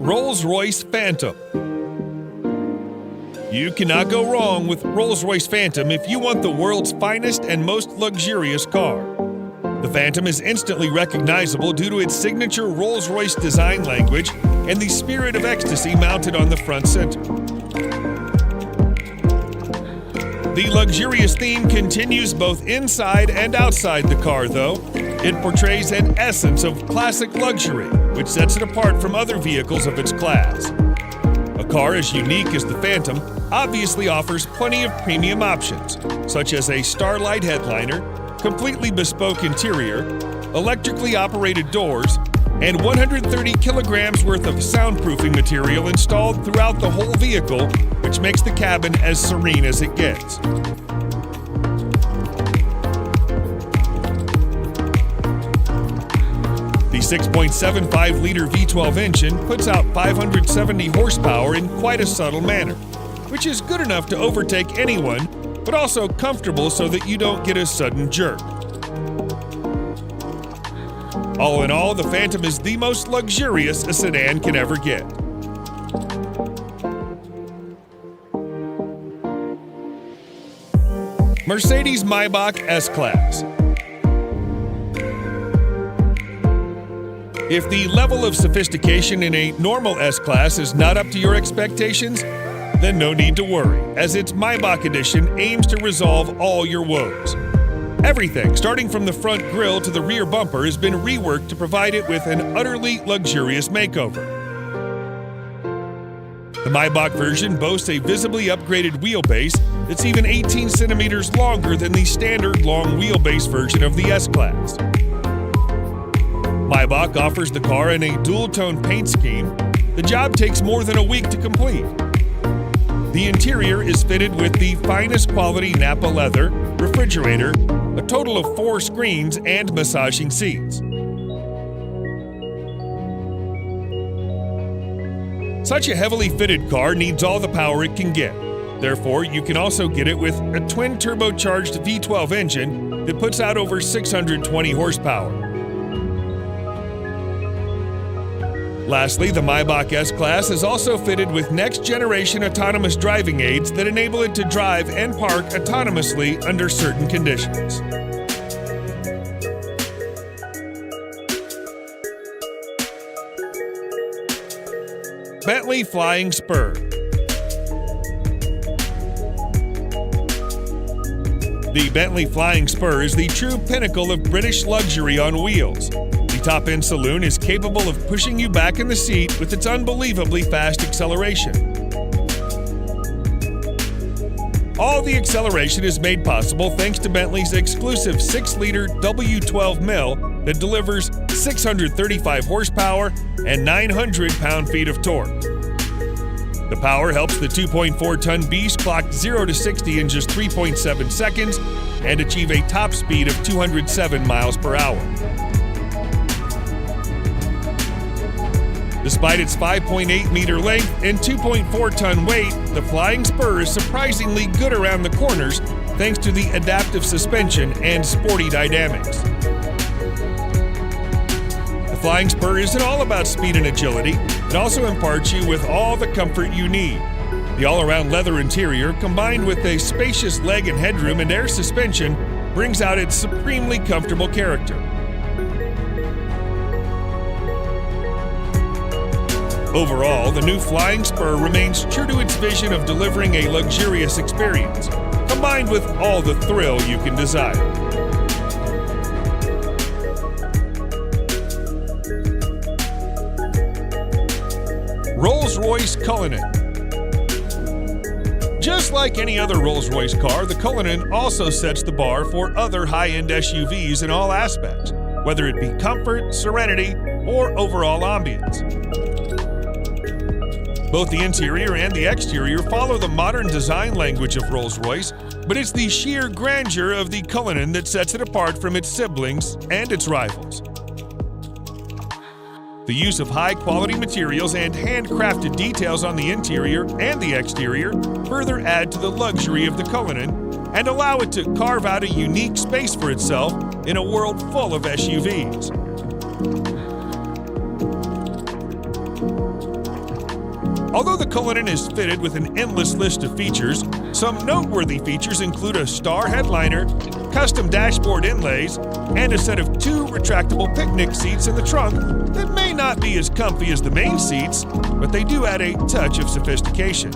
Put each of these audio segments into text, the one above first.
Rolls-Royce Phantom. You cannot go wrong with Rolls-Royce Phantom if you want the world's finest and most luxurious car. The Phantom is instantly recognizable due to its signature Rolls-Royce design language and the spirit of ecstasy mounted on the front center. The luxurious theme continues both inside and outside the car, though. It portrays an essence of classic luxury, which sets it apart from other vehicles of its class. A car as unique as the Phantom obviously offers plenty of premium options, such as a Starlight headliner, completely bespoke interior, electrically operated doors, and 130 kilograms worth of soundproofing material installed throughout the whole vehicle, which makes the cabin as serene as it gets. The 6.75-liter V12 engine puts out 570 horsepower in quite a subtle manner, which is good enough to overtake anyone, but also comfortable so that you don't get a sudden jerk. All in all, the Phantom is the most luxurious a sedan can ever get. Mercedes-Maybach S-Class. If the level of sophistication in a normal S-Class is not up to your expectations, then no need to worry, as its Maybach edition aims to resolve all your woes. Everything, starting from the front grille to the rear bumper, has been reworked to provide it with an utterly luxurious makeover. The Maybach version boasts a visibly upgraded wheelbase that's even 18 centimeters longer than the standard long wheelbase version of the S-Class. Maybach offers the car in a dual-tone paint scheme. The job takes more than a week to complete. The interior is fitted with the finest quality Nappa leather, refrigerator, a total of 4 screens, and massaging seats. Such a heavily fitted car needs all the power it can get. Therefore, you can also get it with a twin-turbocharged V12 engine that puts out over 620 horsepower. Lastly, the Maybach S-Class is also fitted with next-generation autonomous driving aids that enable it to drive and park autonomously under certain conditions. Bentley Flying Spur. The Bentley Flying Spur is the true pinnacle of British luxury on wheels. The top-end saloon is capable of pushing you back in the seat with its unbelievably fast acceleration. All the acceleration is made possible thanks to Bentley's exclusive 6-liter W12 mill that delivers 635 horsepower and 900 pound-feet of torque. The power helps the 2.4-ton beast clock 0 to 60 in just 3.7 seconds and achieve a top speed of 207 miles per hour. Despite its 5.8-meter length and 2.4-ton weight, the Flying Spur is surprisingly good around the corners thanks to the adaptive suspension and sporty dynamics. The Flying Spur isn't all about speed and agility, it also imparts you with all the comfort you need. The all-around leather interior, combined with a spacious leg and headroom and air suspension, brings out its supremely comfortable character. Overall, the new Flying Spur remains true to its vision of delivering a luxurious experience, combined with all the thrill you can desire. Rolls-Royce Cullinan. Just like any other Rolls-Royce car, the Cullinan also sets the bar for other high-end SUVs in all aspects, whether it be comfort, serenity, or overall ambience. Both the interior and the exterior follow the modern design language of Rolls-Royce, but it's the sheer grandeur of the Cullinan that sets it apart from its siblings and its rivals. The use of high-quality materials and handcrafted details on the interior and the exterior further add to the luxury of the Cullinan and allow it to carve out a unique space for itself in a world full of SUVs. Although the Cullinan is fitted with an endless list of features, some noteworthy features include a star headliner, custom dashboard inlays, and a set of 2 retractable picnic seats in the trunk that may not be as comfy as the main seats, but they do add a touch of sophistication.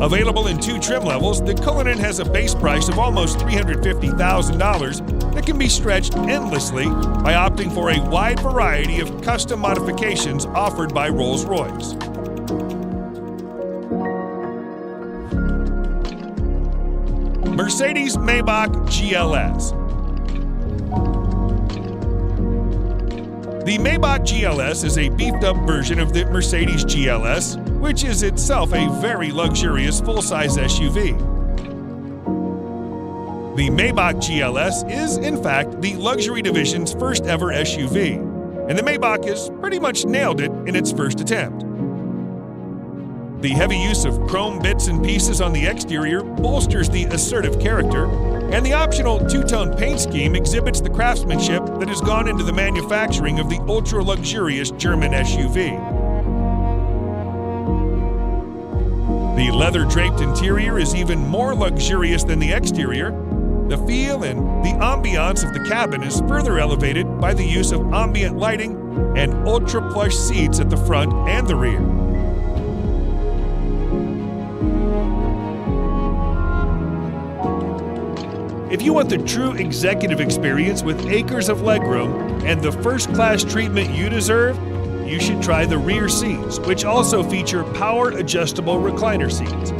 Available in 2 trim levels, the Cullinan has a base price of almost $350,000 that can be stretched endlessly by opting for a wide variety of custom modifications offered by Rolls-Royce. Mercedes-Maybach GLS. The Maybach GLS is a beefed-up version of the Mercedes GLS, which is itself a very luxurious full-size SUV. The Maybach GLS is, in fact, the luxury division's first ever SUV, and the Maybach has pretty much nailed it in its first attempt. The heavy use of chrome bits and pieces on the exterior bolsters the assertive character, and the optional 2-tone paint scheme exhibits the craftsmanship that has gone into the manufacturing of the ultra-luxurious German SUV. The leather-draped interior is even more luxurious than the exterior. The feel and the ambiance of the cabin is further elevated by the use of ambient lighting and ultra-plush seats at the front and the rear. If you want the true executive experience with acres of legroom and the first-class treatment you deserve, you should try the rear seats, which also feature power-adjustable recliner seats.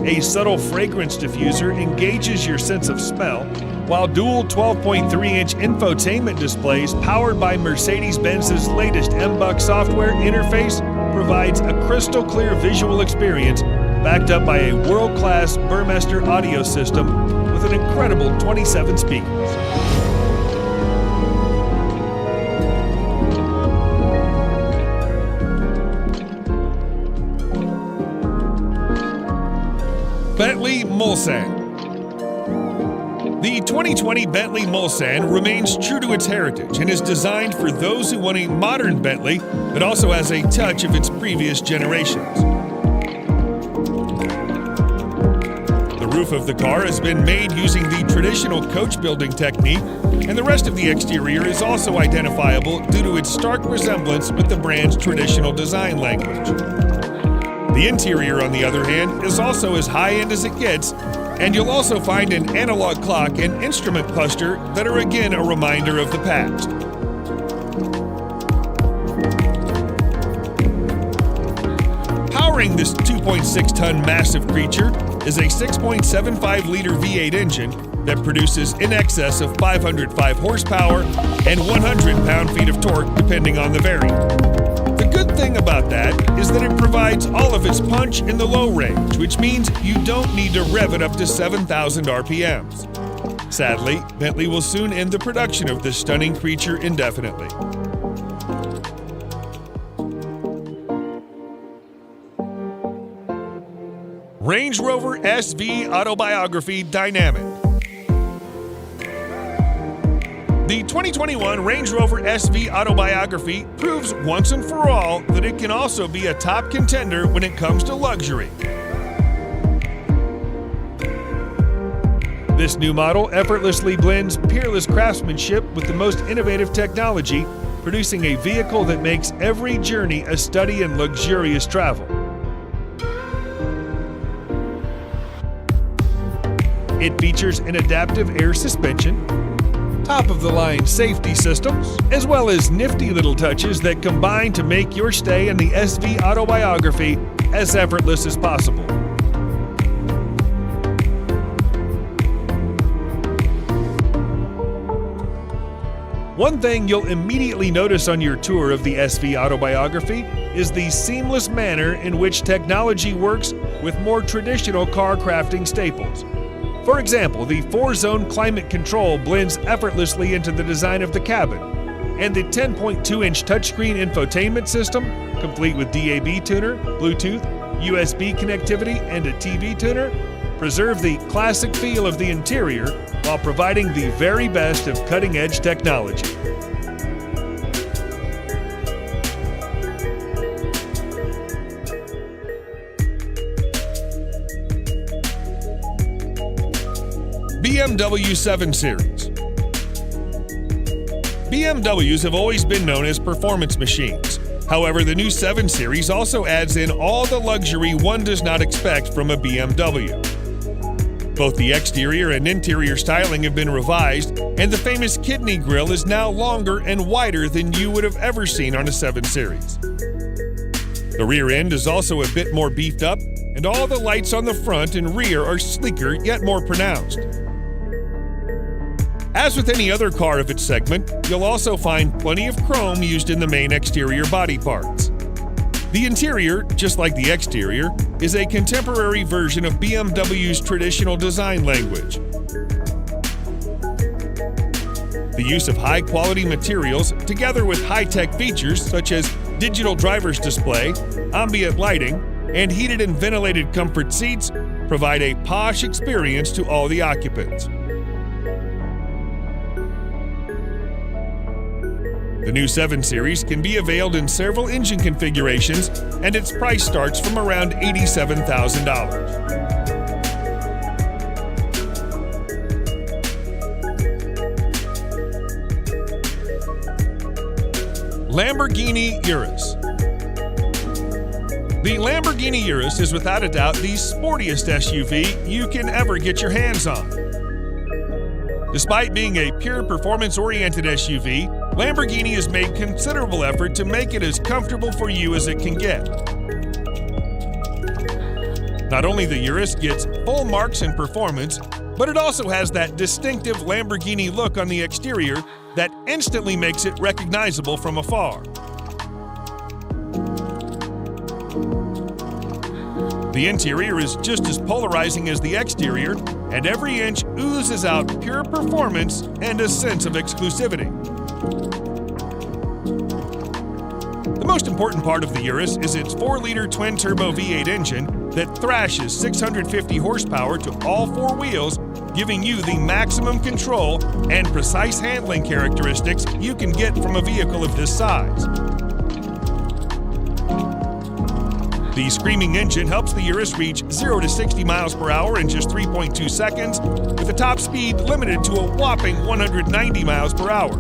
A subtle fragrance diffuser engages your sense of smell, while dual 12.3-inch infotainment displays powered by Mercedes-Benz's latest MBUX software interface provides a crystal-clear visual experience backed up by a world-class Burmester audio system with an incredible 27 speakers. Bentley Mulsanne. The 2020 Bentley Mulsanne remains true to its heritage and is designed for those who want a modern Bentley that also has a touch of its previous generations. The roof of the car has been made using the traditional coach building technique, and the rest of the exterior is also identifiable due to its stark resemblance with the brand's traditional design language. The interior, on the other hand, is also as high-end as it gets, and you'll also find an analog clock and instrument cluster that are again a reminder of the past. Powering this 2.6-ton massive creature is a 6.75-liter V8 engine that produces in excess of 505 horsepower and 100 pound-feet of torque depending on the variant. The good thing about that is that it provides all of its punch in the low range, which means you don't need to rev it up to 7,000 RPMs. Sadly, Bentley will soon end the production of this stunning creature indefinitely. Range Rover SV Autobiography Dynamic. The 2021 Range Rover SV Autobiography proves once and for all that it can also be a top contender when it comes to luxury. This new model effortlessly blends peerless craftsmanship with the most innovative technology, producing a vehicle that makes every journey a study in luxurious travel. It features an adaptive air suspension, top-of-the-line safety systems, as well as nifty little touches that combine to make your stay in the SV Autobiography as effortless as possible. One thing you'll immediately notice on your tour of the SV Autobiography is the seamless manner in which technology works with more traditional car crafting staples. For example, the 4-zone climate control blends effortlessly into the design of the cabin, and the 10.2-inch touchscreen infotainment system, complete with DAB tuner, Bluetooth, USB connectivity, and a TV tuner, preserve the classic feel of the interior while providing the very best of cutting-edge technology. BMW 7 Series. BMWs have always been known as performance machines. However, the new 7 Series also adds in all the luxury one does not expect from a BMW. Both the exterior and interior styling have been revised, and the famous kidney grille is now longer and wider than you would have ever seen on a 7 Series. The rear end is also a bit more beefed up, and all the lights on the front and rear are sleeker yet more pronounced. As with any other car of its segment, you'll also find plenty of chrome used in the main exterior body parts. The interior, just like the exterior, is a contemporary version of BMW's traditional design language. The use of high-quality materials, together with high-tech features such as digital driver's display, ambient lighting, and heated and ventilated comfort seats, provide a posh experience to all the occupants. The new 7 Series can be availed in several engine configurations, and its price starts from around $87,000. Lamborghini Urus. The Lamborghini Urus is without a doubt the sportiest SUV you can ever get your hands on. Despite being a pure performance-oriented SUV, Lamborghini has made considerable effort to make it as comfortable for you as it can get. Not only the Urus gets full marks in performance, but it also has that distinctive Lamborghini look on the exterior that instantly makes it recognizable from afar. The interior is just as polarizing as the exterior, and every inch oozes out pure performance and a sense of exclusivity. The most important part of the Urus is its 4-liter twin-turbo V8 engine that thrashes 650 horsepower to all 4 wheels, giving you the maximum control and precise handling characteristics you can get from a vehicle of this size. The screaming engine helps the Urus reach 0 to 60 miles per hour in just 3.2 seconds, with a top speed limited to a whopping 190 miles per hour.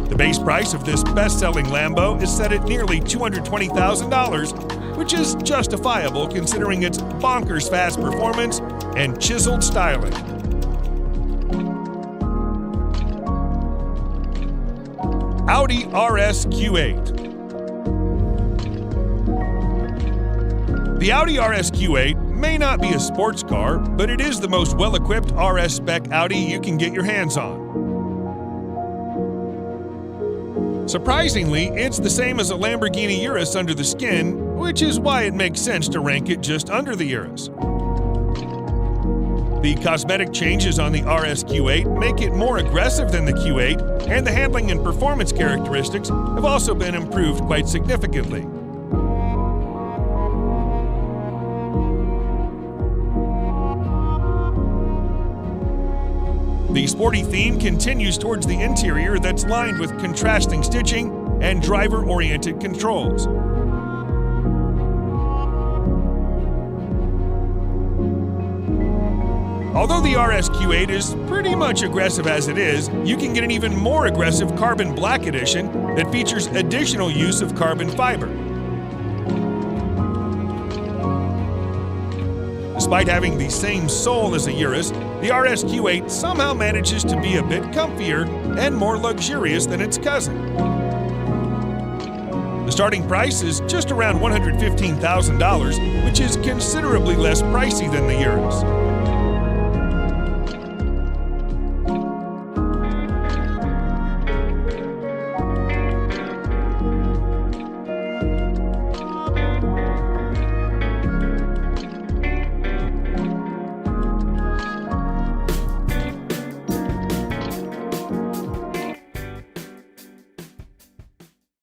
The base price of this best-selling Lambo is set at nearly $220,000, which is justifiable considering its bonkers fast performance and chiseled styling. Audi RS Q8. The Audi RS Q8 may not be a sports car, but it is the most well-equipped RS spec Audi you can get your hands on. Surprisingly, it's the same as a Lamborghini Urus under the skin, which is why it makes sense to rank it just under the Urus. The cosmetic changes on the RS Q8 make it more aggressive than the Q8, and the handling and performance characteristics have also been improved quite significantly. The sporty theme continues towards the interior that's lined with contrasting stitching and driver-oriented controls. Although the RS Q8 is pretty much aggressive as it is, you can get an even more aggressive Carbon Black Edition that features additional use of carbon fiber. Despite having the same sole as a Urus, the RS Q8 somehow manages to be a bit comfier and more luxurious than its cousin. The starting price is just around $115,000, which is considerably less pricey than the Urus.